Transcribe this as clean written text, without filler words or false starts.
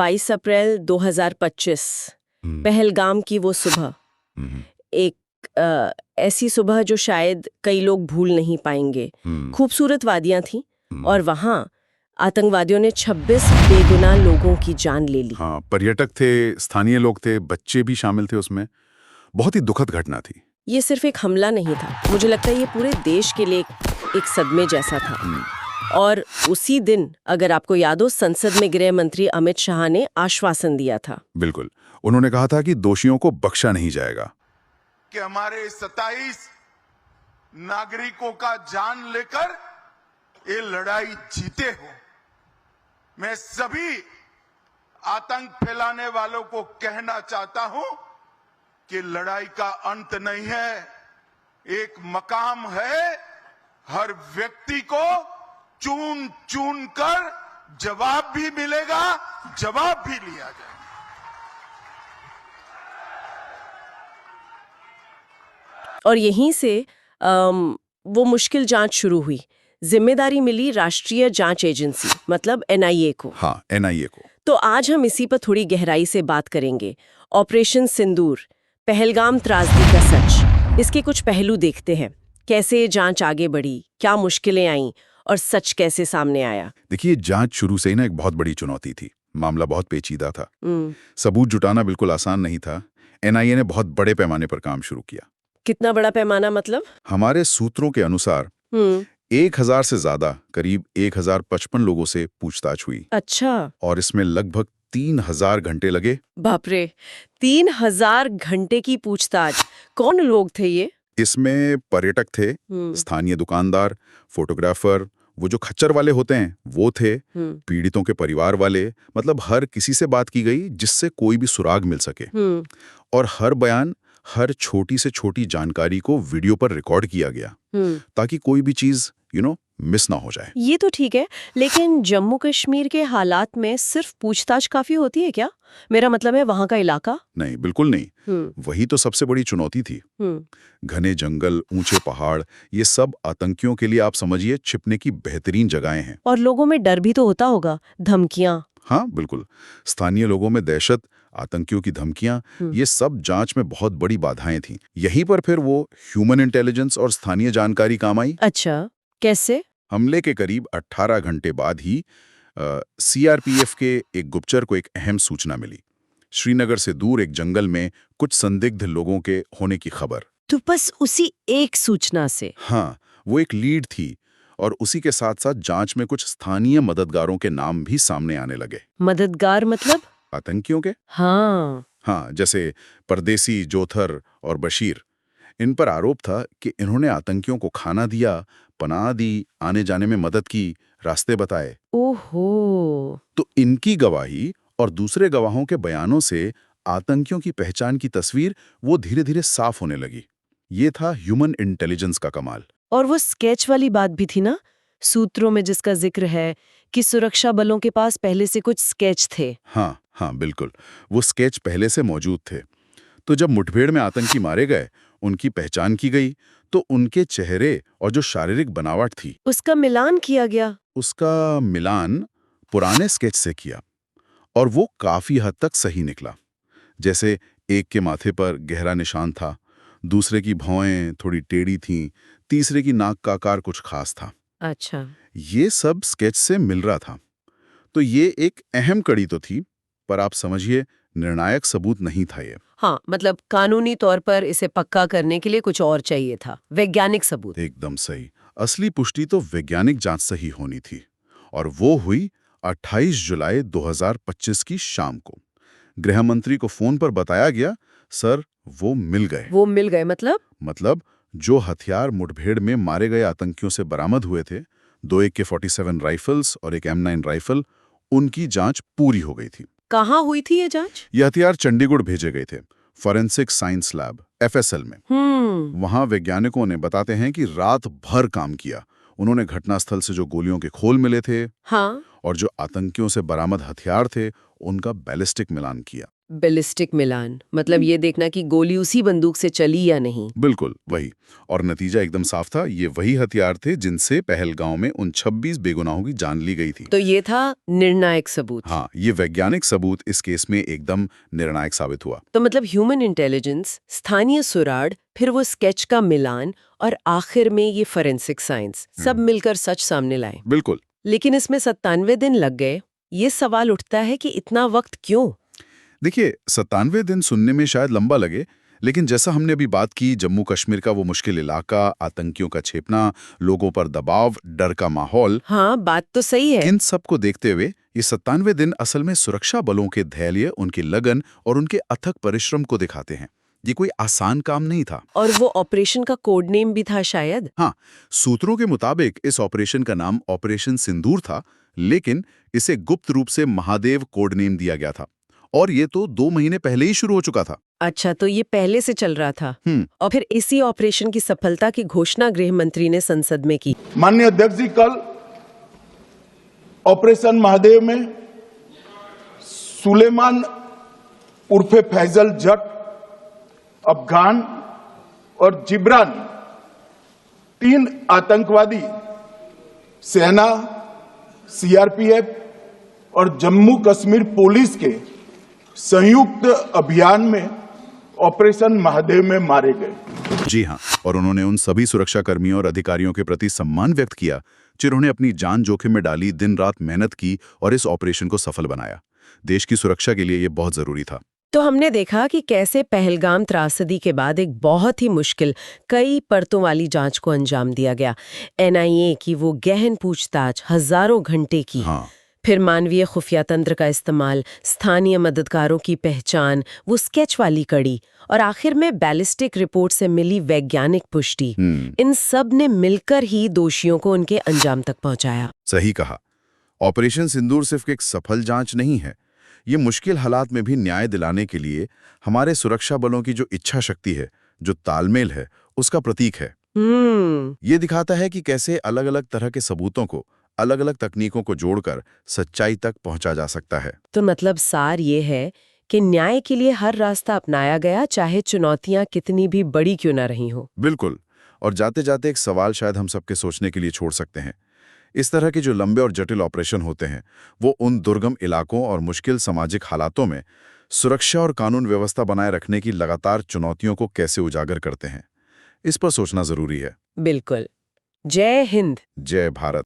22 अप्रैल 2025 पहलगाम की वो सुबह, एक ऐसी सुबह जो शायद कई लोग भूल नहीं पाएंगे। खूबसूरत वादियां थीं और वहां आतंकवादियों ने 26 बेगुनाह लोगों की जान ले ली। हाँ, पर्यटक थे, स्थानीय लोग थे, बच्चे भी शामिल थे उसमें। बहुत ही दुखद घटना थी। ये सिर्फ एक हमला नहीं था, मुझे लगता है ये पूरे देश के लिए एक सदमे जैसा था। और उसी दिन, अगर आपको याद हो, संसद में गृह मंत्री अमित शाह ने आश्वासन दिया था। बिल्कुल, उन्होंने कहा था कि दोषियों को बख्शा नहीं जाएगा, कि हमारे 27 नागरिकों का जान लेकर ये लड़ाई जीते हो। मैं सभी आतंक फैलाने वालों को कहना चाहता हूं कि लड़ाई का अंत नहीं है, एक मकाम है। हर व्यक्ति को चुन चुन कर जवाब भी मिलेगा, जवाब भी लिया जाएगा। और यहीं से वो मुश्किल जांच शुरू हुई। जिम्मेदारी मिली राष्ट्रीय जांच एजेंसी, मतलब एनआईए को। हाँ, एनआईए को। तो आज हम इसी पर थोड़ी गहराई से बात करेंगे। ऑपरेशन सिंदूर, पहलगाम त्रासदी का सच, इसके कुछ पहलू देखते हैं। कैसे जांच आगे बढ़ी, क्या मुश्किलें आईं और सच कैसे सामने आया। देखिए, जांच शुरू से ही ना एक बहुत बड़ी चुनौती थी। मामला बहुत पेचीदा था, सबूत जुटाना बिल्कुल आसान नहीं था। एनआईए ने बहुत बड़े पैमाने पर काम शुरू किया। कितना बड़ा पैमाना मतलब? हमारे सूत्रों के अनुसार 1000 से ज्यादा, करीब 1055 लोगों से पूछताछ हुई। अच्छा। और इसमें लगभग 3000 घंटे लगे। बाप रे, 3000 घंटे की पूछताछ। कौन लोग थे ये? इसमें पर्यटक थे, स्थानीय दुकानदार, फोटोग्राफर, वो जो खच्चर वाले होते हैं वो थे, पीड़ितों के परिवार वाले, मतलब हर किसी से बात की गई जिससे कोई भी सुराग मिल सके। और हर बयान, हर छोटी से छोटी जानकारी को वीडियो पर रिकॉर्ड किया गया, ताकि कोई भी चीज मिस ना हो जाए। ये तो ठीक है, लेकिन जम्मू कश्मीर के हालात में सिर्फ पूछताछ काफी होती है क्या? मेरा मतलब है वहां का इलाका। नहीं, बिल्कुल नहीं। वही तो सबसे बड़ी चुनौती थी। घने जंगल, ऊंचे पहाड़, ये सब आतंकियों के लिए आप समझिए छिपने की बेहतरीन जगहें हैं। और लोगों में डर भी तो होता होगा, धमकियां। हाँ बिल्कुल, स्थानीय लोगों में दहशत, आतंकियों की धमकियां, ये सब जांच में बहुत बड़ी बाधाएं थीं। यहीं पर फिर वो ह्यूमन इंटेलिजेंस और स्थानीय जानकारी काम आई। अच्छा, कैसे? हमले के करीब 18 घंटे बाद ही सीआरपीएफ के एक गुप्तचर को एक अहम सूचना मिली। श्रीनगर से दूर एक जंगल में कुछ संदिग्ध लोगों के होने की खबर। तो बस उसी एक सूचना से? हाँ, वो एक लीड थी, और उसी के साथ साथ जांच में कुछ स्थानीय मददगारों के नाम भी सामने आने लगे। मददगार मतलब? आतंकियों के। हाँ, जैसे परदेसी, जोथर और बशीर। इन पर आरोप था कि इन्होंने आतंकियों को खाना दिया, पनाह दी, आने जाने में मदद की, रास्ते बताए। ओहो। तो इनकी गवाही और दूसरे गवाहों के बयानों से आतंकियों की पहचान की तस्वीर वो धीरे धीरे साफ होने लगी। ये था ह्यूमन इंटेलिजेंस का कमाल। और वो स्केच वाली बात भी थी ना, सूत्रों में जिसका जिक्र है कि सुरक्षा बलों के पास पहले से कुछ स्केच थे। हाँ बिल्कुल, वो स्केच पहले से मौजूद थे। तो जब मुठभेड़ में आतंकी मारे गए, उनकी पहचान की गई, तो उनके चेहरे और जो शारीरिक बनावट थी, उसका मिलान किया गया। उसका मिलान पुराने स्केच से किया, और वो काफी हद तक सही निकला। जैसे एक के माथे पर गहरा निशान था, दूसरे की भौहें थोड़ी टेढ़ी थीं, तीसरे की नाक का आकार कुछ खास था। अच्छा, ये सब स्केच से मिल रहा था। तो ये एक अहम कड़ी तो थी, पर आप समझिए निर्णायक सबूत नहीं था ये। हाँ, मतलब कानूनी तौर पर इसे पक्का करने के लिए कुछ और चाहिए था, वैज्ञानिक सबूत। एकदम सही। असली पुष्टि तो वैज्ञानिक जांच से ही होनी थी, और वो हुई 28 जुलाई 2025 की शाम को। गृह मंत्री को फोन पर बताया गया, सर वो मिल गए। वो मिल गए मतलब? जो हथियार मुठभेड़ में मारे गए आतंकियों से बरामद हुए थे, 2 AK-47 राइफल्स और एक M9 राइफल, उनकी जांच पूरी हो गई थी। कहाँ हुई थी ये जांच? ये हथियार चंडीगढ़ भेजे गए थे, फॉरेंसिक साइंस लैब FSL में। वहां वैज्ञानिकों ने बताते हैं कि रात भर काम किया। उन्होंने घटनास्थल से जो गोलियों के खोल मिले थे, हाँ, और जो आतंकियों से बरामद हथियार थे, उनका बैलिस्टिक मिलान किया। बैलिस्टिक मिलान, मतलब ये देखना कि गोली उसी बंदूक से चली या नहीं। बिल्कुल वही। और नतीजा एकदम साफ था, ये वही हथियार थे जिनसे पहलगांव में उन 26 बेगुनाहों की जान ली गई थी। तो ये था निर्णायक सबूत। हाँ, ये वैज्ञानिक सबूत इस केस में एकदम निर्णायक साबित हुआ। तो मतलब ह्यूमन इंटेलिजेंस, स्थानीय सुराग, फिर वो स्केच का मिलान और आखिर में ये फोरेंसिक साइंस, सब मिलकर सच सामने लाए। बिल्कुल। लेकिन इसमें 97 दिन लग गए। ये सवाल उठता है कि इतना वक्त क्यों? देखिए, 97 दिन सुनने में शायद लंबा लगे, लेकिन जैसा हमने अभी बात की, जम्मू कश्मीर का वो मुश्किल इलाका, आतंकियों का छेपना, लोगों पर दबाव, डर का माहौल, हाँ, बात तो सही है। इन सब को देखते हुए ये 97 दिन असल में सुरक्षा बलों के धैर्य, उनकी लगन और उनके अथक परिश्रम को दिखाते हैं। ये कोई आसान काम नहीं था। और वो ऑपरेशन का कोड नेम भी था शायद। हाँ, सूत्रों के मुताबिक इस ऑपरेशन का नाम ऑपरेशन सिंदूर था, लेकिन इसे गुप्त रूप से महादेव कोड नेम दिया गया था। और ये तो 2 महीने पहले ही शुरू हो चुका था। अच्छा, तो ये पहले से चल रहा था। और फिर इसी ऑपरेशन की सफलता की घोषणा गृह मंत्री ने संसद में की। माननीय अध्यक्ष जी, कल ऑपरेशन महादेव में सुलेमान उर्फे फैजल जट, अफगान और जिब्रान, 3 आतंकवादी सेना, सीआरपीएफ और जम्मू कश्मीर पुलिस के संयुक्त अभियान में ऑपरेशन महादेव में मारे गए। जी हाँ, और उन्होंने उन सभी सुरक्षा कर्मियों और अधिकारियों के प्रति सम्मान व्यक्त किया जिन्होंने अपनी जान जोखिम में डाली, दिन रात मेहनत की और इस ऑपरेशन को सफल बनाया। देश की सुरक्षा के लिए ये बहुत जरूरी था। तो हमने देखा कि कैसे पहलगाम त्रासदी के बाद एक बहुत ही मुश्किल, कई परतों वाली जांच को अंजाम दिया गया। एनआईए की वो गहन पूछताछ, हजारों घंटे की। हाँ। फिर मानवीय खुफिया तंत्र का इस्तेमाल, स्थानीय मददगारों की पहचान, वो स्केच वाली कड़ी, और आखिर में बैलिस्टिक रिपोर्ट से मिली वैज्ञानिक पुष्टि, इन सब ने मिलकर ही दोषियों को उनके अंजाम तक पहुंचाया। सही कहा। ऑपरेशन सिंदूर सिर्फ एक सफल जांच नहीं है, ये मुश्किल हालात में भी न्याय दिलाने के लिए हमारे सुरक्षा बलों की जो इच्छा शक्ति है, जो तालमेल है, उसका प्रतीक है। ये दिखाता है कि कैसे अलग अलग तरह के सबूतों को, अलग अलग तकनीकों को जोड़कर सच्चाई तक पहुंचा जा सकता है। तो मतलब सार ये है कि न्याय के लिए हर रास्ता अपनाया गया, चाहे चुनौतियां कितनी भी बड़ी क्यों ना रही हो। बिल्कुल। और जाते जाते एक सवाल शायद हम सबके सोचने के लिए छोड़ सकते हैं। इस तरह के जो लंबे और जटिल ऑपरेशन होते हैं, वो उन दुर्गम इलाकों और मुश्किल सामाजिक हालातों में सुरक्षा और कानून व्यवस्था बनाए रखने की लगातार चुनौतियों को कैसे उजागर करते हैं, इस पर सोचना जरूरी है। बिल्कुल। जय हिंद। जय भारत।